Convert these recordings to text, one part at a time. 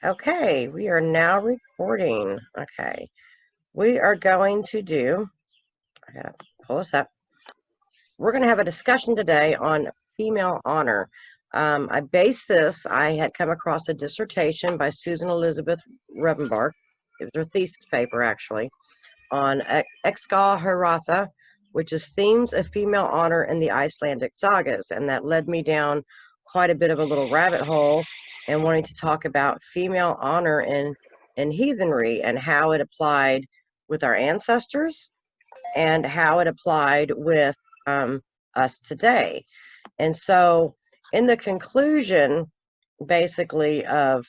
Okay, we are now recording. Okay, we are going to do, I gotta pull this up. We're going to have a discussion today on female honor. I had come across a dissertation by Susan Elizabeth Rebenbark. It was her thesis paper, actually, on Exgal which is themes of female honor in the Icelandic sagas. And that led me down quite a bit of a little rabbit hole and wanting to talk about female honor in heathenry and how it applied with our ancestors and how it applied with us today. And so, in the conclusion, basically of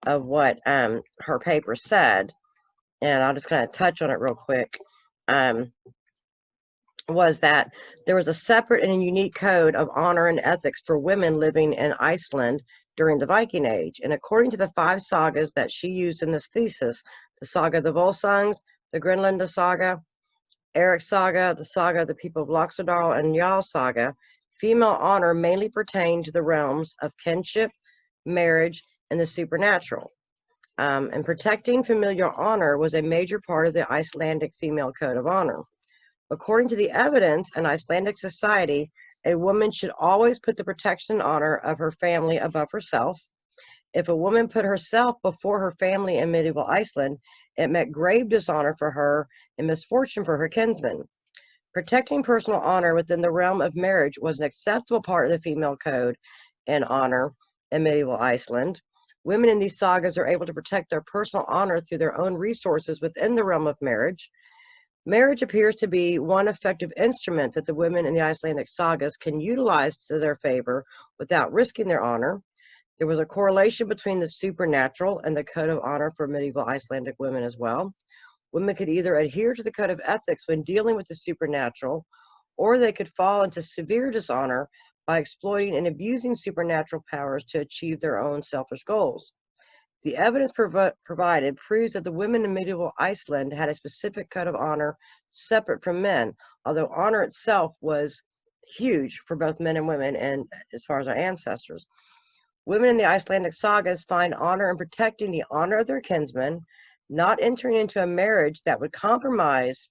what her paper said, and I'll just kind of touch on it real quick. Was that there was a separate and unique code of honor and ethics for women living in Iceland during the Viking Age. And according to the 5 sagas that she used in this thesis, the Saga of the Volsungs, the Greenland Saga, Eric Saga, the Saga of the People of Laxdal, and Jarl Saga, female honor mainly pertained to the realms of kinship, marriage, and the supernatural. And protecting familial honor was a major part of the Icelandic female code of honor. According to the evidence in Icelandic society, a woman should always put the protection and honor of her family above herself. If a woman put herself before her family in medieval Iceland, it meant grave dishonor for her and misfortune for her kinsmen. Protecting personal honor within the realm of marriage was an acceptable part of the female code and honor in medieval Iceland. Women in these sagas are able to protect their personal honor through their own resources within the realm of marriage. Marriage appears to be one effective instrument that the women in the Icelandic sagas can utilize to their favor without risking their honor. There was a correlation between the supernatural and the code of honor for medieval Icelandic women as well. Women could either adhere to the code of ethics when dealing with the supernatural, or they could fall into severe dishonor by exploiting and abusing supernatural powers to achieve their own selfish goals. The evidence provided proves that the women in medieval Iceland had a specific code of honor separate from men, although honor itself was huge for both men and women, and as far as our ancestors. Women in the Icelandic sagas find honor in protecting the honor of their kinsmen, not entering into a marriage that would compromise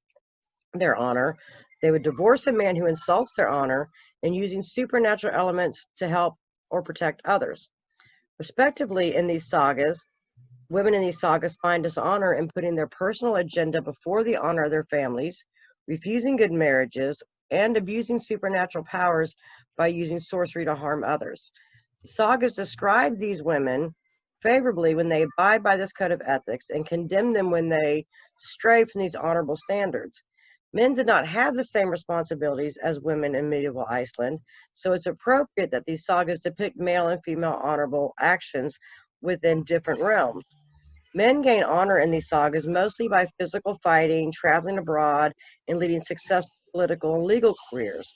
their honor. They would divorce a man who insults their honor, and using supernatural elements to help or protect others. Respectively, in these sagas, women in these sagas find dishonor in putting their personal agenda before the honor of their families, refusing good marriages, and abusing supernatural powers by using sorcery to harm others. The sagas describe these women favorably when they abide by this code of ethics and condemn them when they stray from these honorable standards. Men did not have the same responsibilities as women in medieval Iceland, so it's appropriate that these sagas depict male and female honorable actions within different realms. Men gain honor in these sagas mostly by physical fighting, traveling abroad, and leading successful political and legal careers.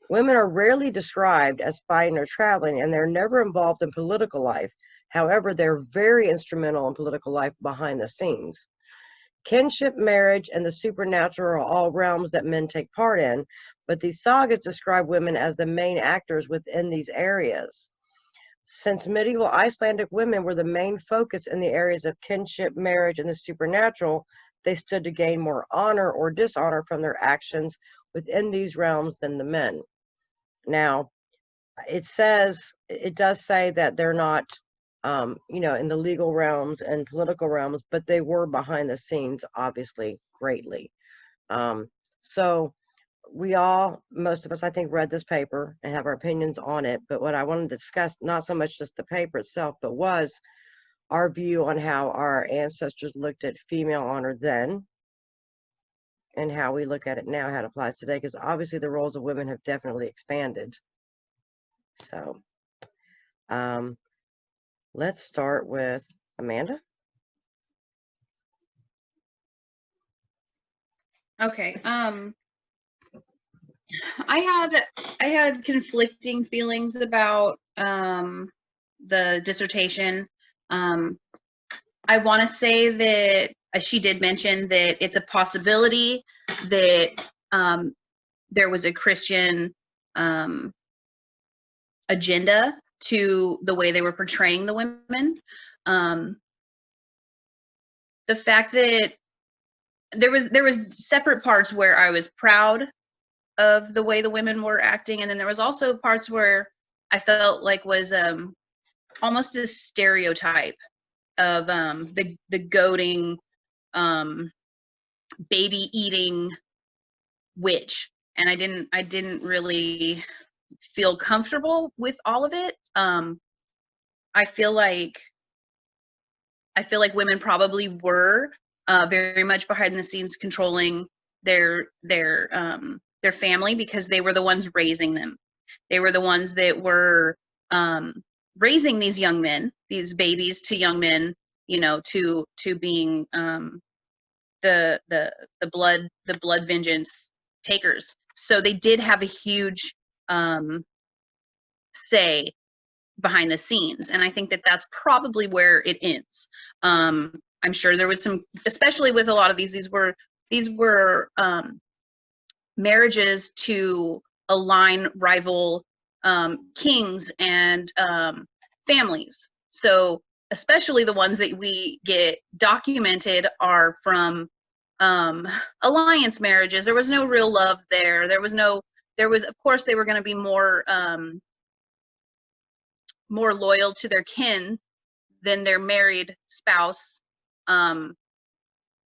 Women are rarely described as fighting or traveling, and they're never involved in political life. However, they're very instrumental in political life behind the scenes. Kinship, marriage, and the supernatural are all realms that men take part in, but these sagas describe women as the main actors within these areas. Since medieval Icelandic women were the main focus in the areas of kinship, marriage, and the supernatural, they stood to gain more honor or dishonor from their actions within these realms than the men. Now, it does say that they're not in the legal realms and political realms, but they were behind the scenes, obviously, greatly. So most of us, I think, read this paper and have our opinions on it. But what I wanted to discuss, not so much just the paper itself, but was our view on how our ancestors looked at female honor then and how we look at it now, how it applies today, because obviously the roles of women have definitely expanded. So, let's start with Amanda. Okay. I had conflicting feelings about the dissertation. I want to say that she did mention that it's a possibility that there was a Christian agenda to the way they were portraying the women. the fact that there was separate parts where I was proud of the way the women were acting, and then there was also parts where I felt like was almost a stereotype of the goading, baby eating witch, and I didn't really feel comfortable with all of it. I feel like women probably were very much behind the scenes controlling their family, because they were the ones raising them. They were the ones that were raising these young men, these babies to young men, you know, to being the blood vengeance takers. So they did have a huge say behind the scenes, and I think that that's probably where it ends. I'm sure there was some, especially with a lot of these were marriages to align rival kings and families. So especially the ones that we get documented are from alliance marriages. There was no real love there. There was, of course, they were going to be more loyal to their kin than their married spouse.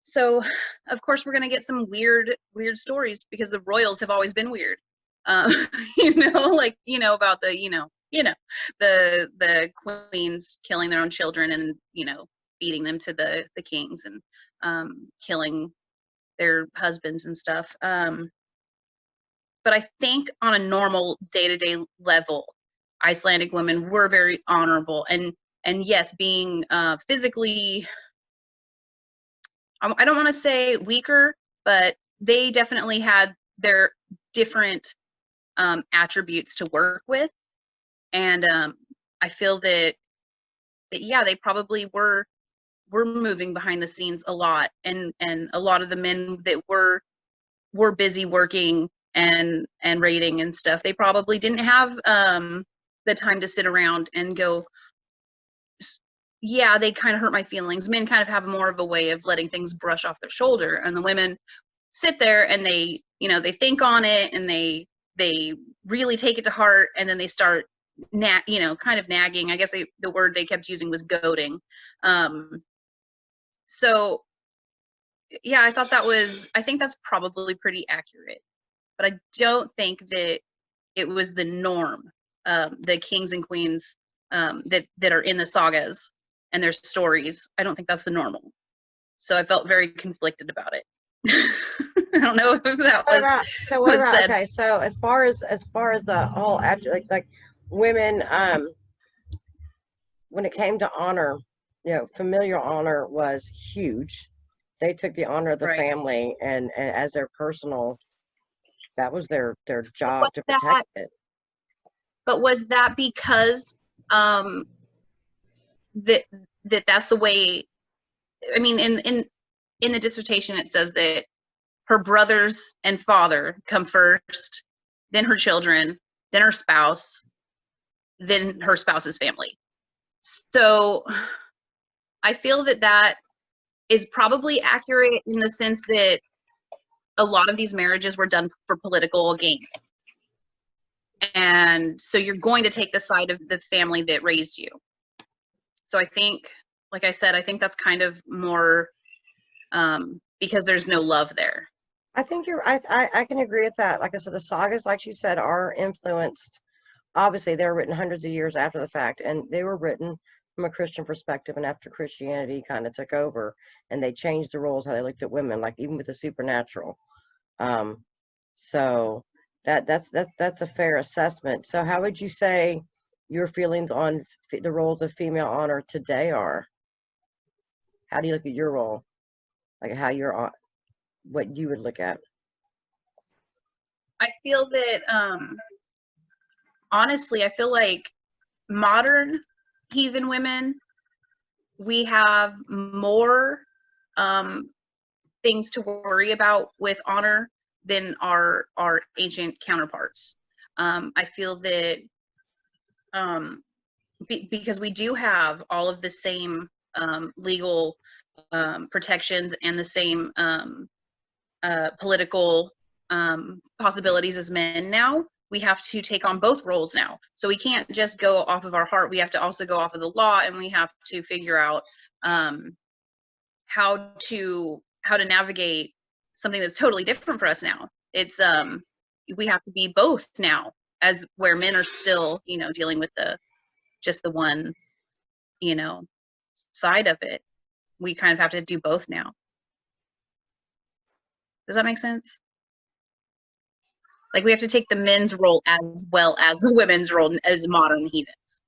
So of course we're going to get some weird stories, because the royals have always been weird. You know, like, you know, about the, the queens killing their own children and, you know, feeding them to the kings, and killing their husbands and stuff. But I think on a normal day-to-day level, Icelandic women were very honorable, and yes, being physically, I don't want to say weaker, but they definitely had their different attributes to work with. And I feel that yeah, they probably were moving behind the scenes a lot, and a lot of the men that were busy working and raiding and stuff, they probably didn't have the time to sit around and go, yeah, they kind of hurt my feelings. Men kind of have more of a way of letting things brush off their shoulder, and the women sit there and they, you know, they think on it, and they really take it to heart, and then they start kind of nagging. I guess the word they kept using was goading. So yeah, I think that's probably pretty accurate, but I don't think that it was the norm. The kings and queens that are in the sagas and their stories, I don't think that's the normal. So I felt very conflicted about it. I don't know if that was said. Okay, so as far as the whole like women, when it came to honor, you know, familial honor was huge. They took the honor of the Right. family and as their personal, that was their job to protect it. But was that because that's the way? I mean, in the dissertation it says that her brothers and father come first, then her children, then her spouse, then her spouse's family. So I feel that is probably accurate in the sense that a lot of these marriages were done for political gain. And so you're going to take the side of the family that raised you. So I think, like I said, I think that's kind of more because there's no love there. I think I can agree with that. Like I said, the sagas, like she said, are influenced. Obviously, they were written hundreds of years after the fact, and they were written from a Christian perspective, and after Christianity kind of took over, and they changed the roles, how they looked at women, like even with the supernatural. So that's a fair assessment. So how would you say your feelings on the roles of female honor today are? How do you look at your role? Like how you're on, what you would look at? I feel that honestly, I feel like modern heathen women, we have more things to worry about with honor than our ancient counterparts. I feel that because we do have all of the same legal protections and the same political possibilities as men now. We have to take on both roles now. So we can't just go off of our heart. We have to also go off of the law, and we have to figure out how to navigate something that's totally different for us now. It's we have to be both now, as where men are still, you know, dealing with just the one, you know, side of it. We kind of have to do both now. Does that make sense? Like, we have to take the men's role as well as the women's role as modern heathens.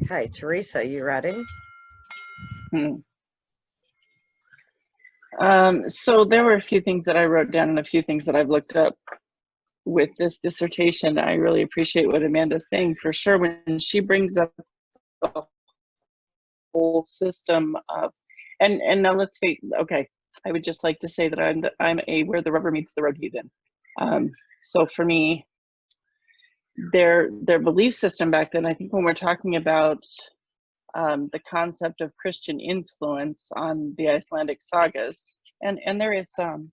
Okay, Teresa, you ready? So there were a few things that I wrote down and a few things that I've looked up with this dissertation. I really appreciate what Amanda's saying, for sure, when she brings up the whole system of, and now let's see, okay, I would just like to say that I'm a where the rubber meets the road heathen. So for me, their belief system back then, I think when we're talking about the concept of Christian influence on the Icelandic sagas, and there is some,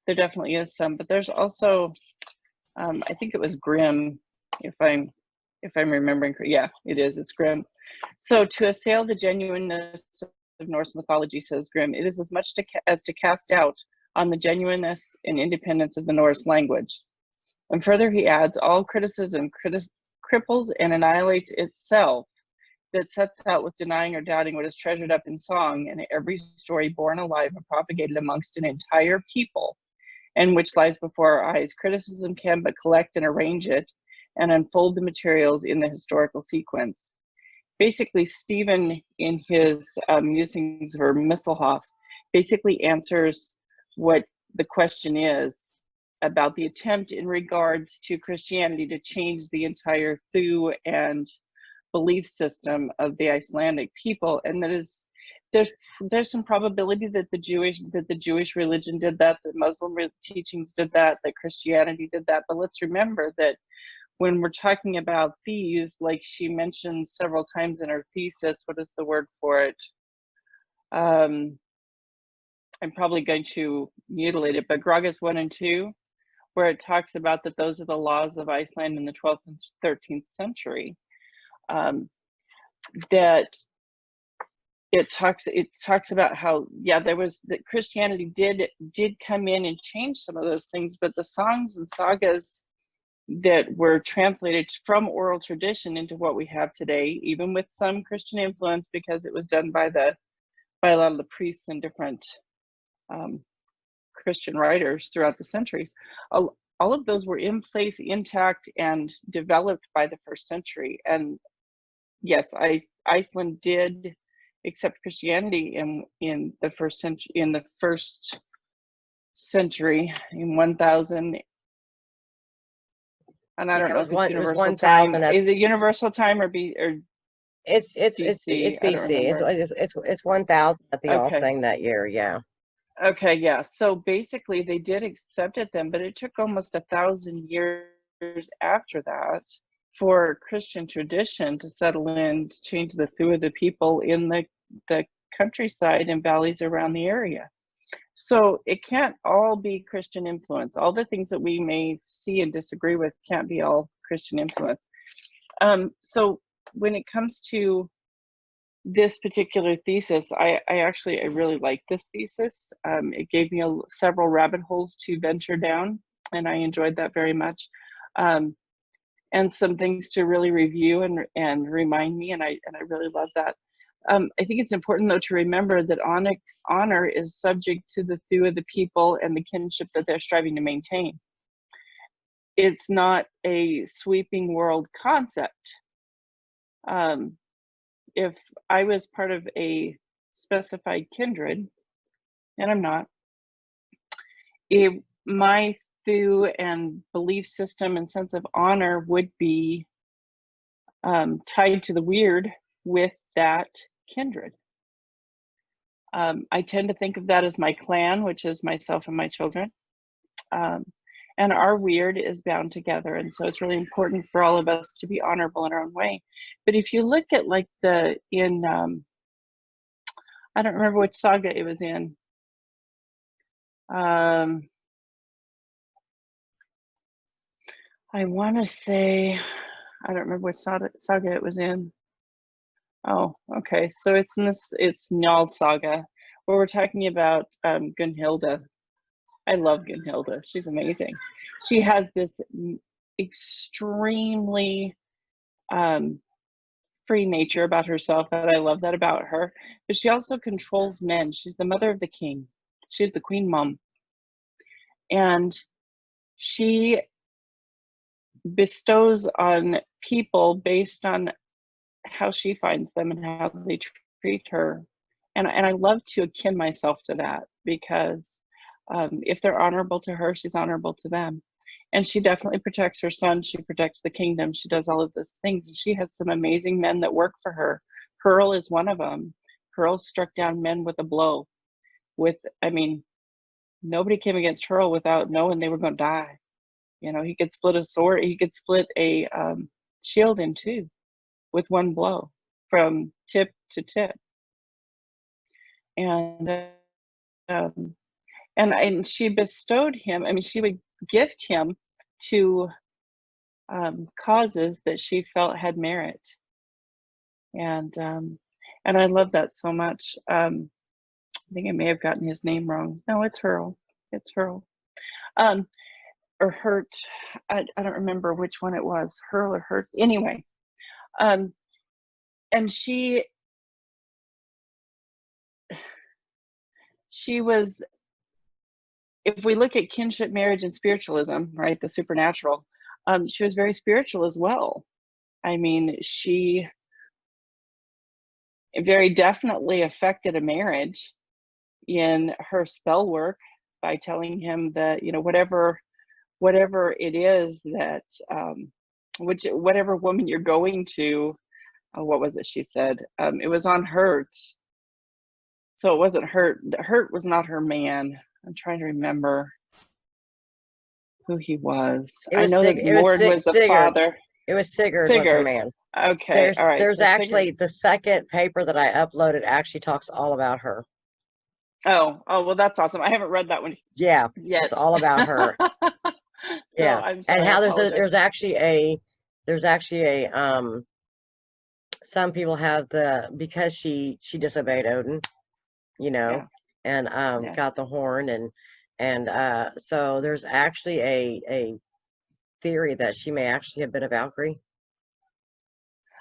there definitely is some, but there's also, I think it was Grimm, if I'm remembering correctly. Yeah, it is. It's Grimm. So to assail the genuineness of Norse mythology, says Grimm, it is as much as to cast doubt on the genuineness and independence of the Norse language. And further, he adds, all criticism cripples and annihilates itself that sets out with denying or doubting what is treasured up in song, and every story born alive and propagated amongst an entire people, and which lies before our eyes. Criticism can but collect and arrange it and unfold the materials in the historical sequence. Basically, Stephen, in his musings for Misselhoff, basically answers what the question is about the attempt in regards to Christianity to change the entire Thu and belief system of the Icelandic people, and that is there's some probability that the Jewish religion did that, that Muslim teachings did that, that Christianity did that. But let's remember that when we're talking about these, like she mentioned several times in her thesis, what is the word for it? I'm probably going to mutilate it, but Gragas 1 and 2, where it talks about that those are the laws of Iceland in the 12th and 13th century. That it talks about how, yeah, there was that Christianity did come in and change some of those things, but the songs and sagas that were translated from oral tradition into what we have today, even with some Christian influence, because it was done by a lot of the priests and different Christian writers throughout the centuries, all of those were in place, intact, and developed by the first century. And yes, Iceland did accept Christianity in the first century, in 1000. And I don't know if it's universal time. Is it universal time or It's BC? It's 1000 at the Okay. thing that year. Yeah. Okay, yeah. So basically, they did accept it then, but it took almost 1,000 years after that for Christian tradition to settle in, to change the Thu of the people in the countryside and valleys around the area. So it can't all be Christian influence. All the things that we may see and disagree with can't be all Christian influence. So when it comes to this particular thesis, I really like this thesis. It gave me several rabbit holes to venture down, and I enjoyed that very much. And some things to really review and remind me, and I really love that. I think it's important, though, to remember that honor is subject to the Thu of the people and the kinship that they're striving to maintain. It's not a sweeping world concept. If I was part of a specified kindred, and I'm not, my Thu and belief system and sense of honor would be tied to the weird with that kindred. I tend to think of that as my clan, which is myself and my children. And and our weird is bound together. And so it's really important for all of us to be honorable in our own way. But if you look at like I don't remember which saga it was in. I want to say, I don't remember which saga it was in. Oh, okay. So it's Njal saga, where we're talking about Gunhilda. I love Gunhilda. She's amazing. She has this extremely free nature about herself, and I love that about her. But she also controls men. She's the mother of the king. She's the queen mom. And she bestows on people based on how she finds them and how they treat her. And I love to akin myself to that, because if they're honorable to her, she's honorable to them. And she definitely protects her son. She protects the kingdom. She does all of those things. And she has some amazing men that work for her. Hurl is one of them. Hurl struck down men with a blow. Nobody came against Hurl without knowing they were going to die. You know, he could split a sword. He could split a shield in two with one blow from tip to tip. And she bestowed him. I mean, she would gift him to causes that she felt had merit. And I love that so much. I think I may have gotten his name wrong. No, it's Hurl. It's Hurl. Or Hurt. I don't remember which one it was. Hurl or Hurt. Anyway. And she was, if we look at kinship, marriage, and spiritualism, right, the supernatural, she was very spiritual as well. I mean, she very definitely affected a marriage in her spell work by telling him that, you know, whatever it is that, whatever woman you're going to, what was it she said? It was on Hurt. So it wasn't Hurt. Hurt was not her man. I'm trying to remember who he was. I know that Lord was the father. It was Sigurd was her man. Okay, all right. There's so actually Sigurd. the second paper that I uploaded actually talks all about her. Oh, well, that's awesome. I haven't read that one Yeah, yet. it's all about her. So Yeah, I'm and sorry, how I there's apologize. actually a some people have because she disobeyed Odin, you know, Yeah. and Yeah. got the horn, and so there's actually a theory that she may actually have been a Valkyrie.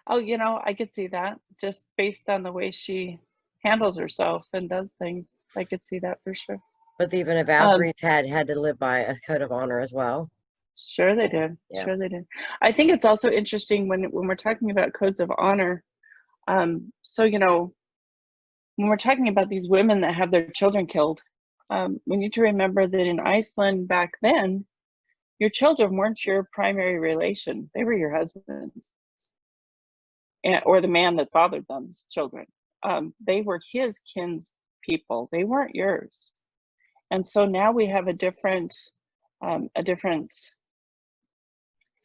Oh, you know, I could see that just based on the way she handles herself and does things. I could see that for sure. But even the Valkyries had to live by a code of honor as well. Sure they did. Yeah. Sure they did. I think it's also interesting when we're talking about codes of honor. So, you know, when we're talking about these women that have their children killed, we need to remember that in Iceland back then, your children weren't your primary relation. They were your husband's, or the man that fathered them's children. They were his kin's people. They weren't yours. And so now we have a different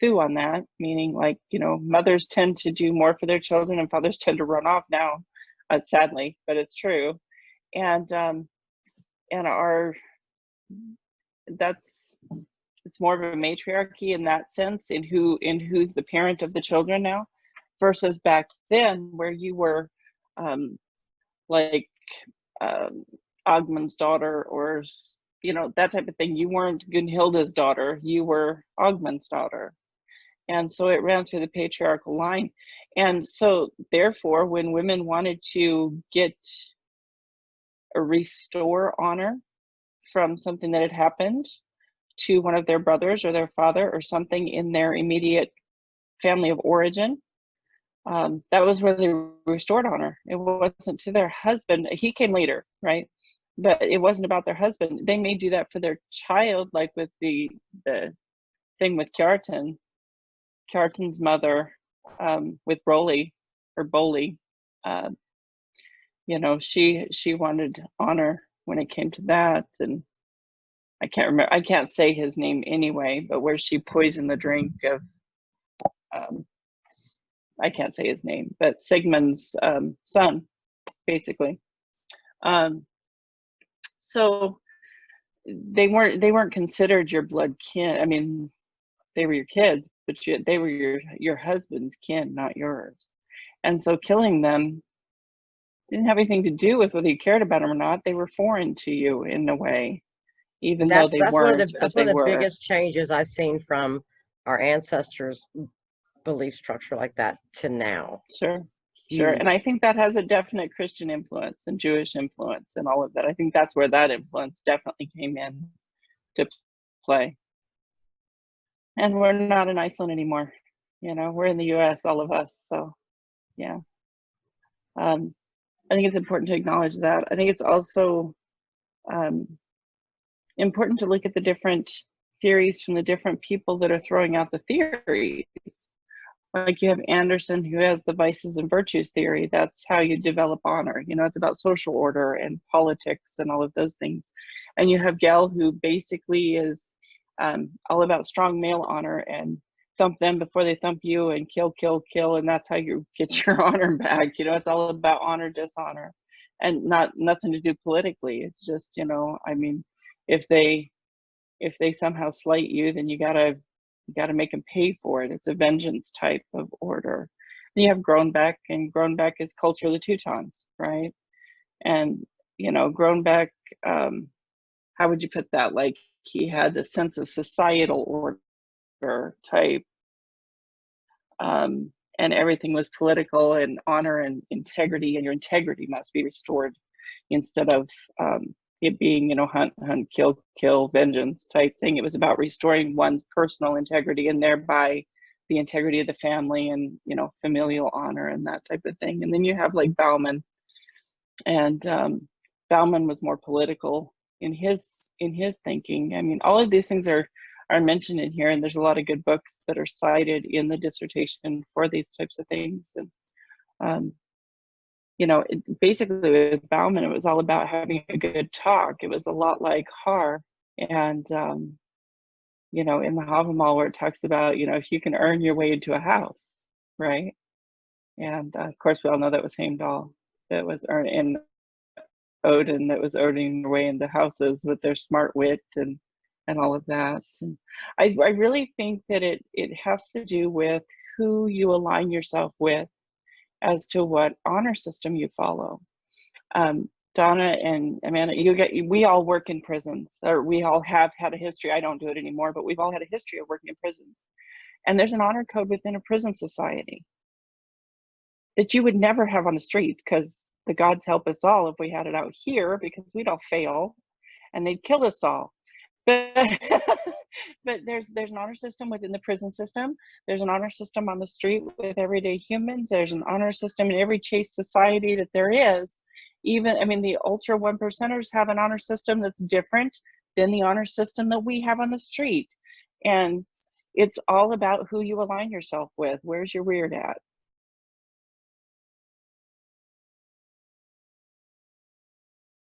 view on that, meaning, like, you know, mothers tend to do more for their children and fathers tend to run off now, sadly, but it's true. And it's more of a matriarchy in that sense, in who's the parent of the children now, versus back then where you were like Ogmund's daughter, or, you know, that type of thing. You weren't Gunhilda's daughter, you were Ogmund's daughter. And so it ran through the patriarchal line. And so therefore, when women wanted to get or restore honor from something that had happened to one of their brothers or their father or something in their immediate family of origin, that was where they restored honor. It wasn't to their husband. He came later, right? But it wasn't about their husband. They may do that for their child, like with the thing with Kjartan's mother, with Broly or Boli. You know, she wanted honor when it came to that, and I can't remember, I can't say his name anyway, but where she poisoned the drink of, um, I can't say his name, but Sigmund's son, basically. Um, so they weren't considered your blood kin. I mean, they were your kids, but they were your husband's kin, not yours. And so killing them didn't have anything to do with whether you cared about them or not. They were foreign to you in a way, even though they weren't, but that's one they of the were. biggest changes I've seen from our ancestors' belief structure like that to now. Sure, sure. And I think that has a definite Christian influence and Jewish influence and all of that. I think that's where that influence definitely came in to play. And we're not in Iceland anymore. You know, we're in the US, all of us. So, yeah. I think it's important to acknowledge that. I think it's also important to look at the different theories from the different people that are throwing out the theories. Like you have Anderson, who has the vices and virtues theory. That's how you develop honor. You know, it's about social order and politics and all of those things. And you have Gell, who basically is all about strong male honor and thump them before they thump you and kill, kill, kill. And that's how you get your honor back. You know, it's all about honor, dishonor, and nothing to do politically. It's just, you know, I mean, if they somehow slight you, then you gotta make them pay for it. It's a vengeance type of order. And you have Groenbeck, and Groenbeck is culture of the Teutons, right? And you know, Groenbeck, how would you put that? Like he had the sense of societal order type, and everything was political and honor and integrity, and your integrity must be restored instead of it being, you know, hunt, hunt, kill, kill, vengeance type thing. It was about restoring one's personal integrity and thereby the integrity of the family and, you know, familial honor and that type of thing. And then you have like Bauman, and Bauman was more political in his thinking. I mean, all of these things are mentioned in here, and there's a lot of good books that are cited in the dissertation for these types of things. And you know, basically with Bauman, it was all about having a good talk. It was a lot like Har, and you know, in the Havamal where it talks about, you know, if you can earn your way into a house, right? And of course, we all know that was Heimdall that was in Odin that was earning their way into houses with their smart wit and all of that. And I really think that it has to do with who you align yourself with as to what honor system you follow. Donna and Amanda, we all work in prisons, or we all have had a history. I don't do it anymore, but we've all had a history of working in prisons. And there's an honor code within a prison society that you would never have on the street, because the gods help us all if we had it out here, because we'd all fail and they'd kill us all. But but there's an honor system within the prison system. There's an honor system on the street with everyday humans. There's an honor system in every chaste society that there is. Even, I mean, the ultra 1%ers have an honor system that's different than the honor system that we have on the street. And it's all about who you align yourself with. Where's your weird at?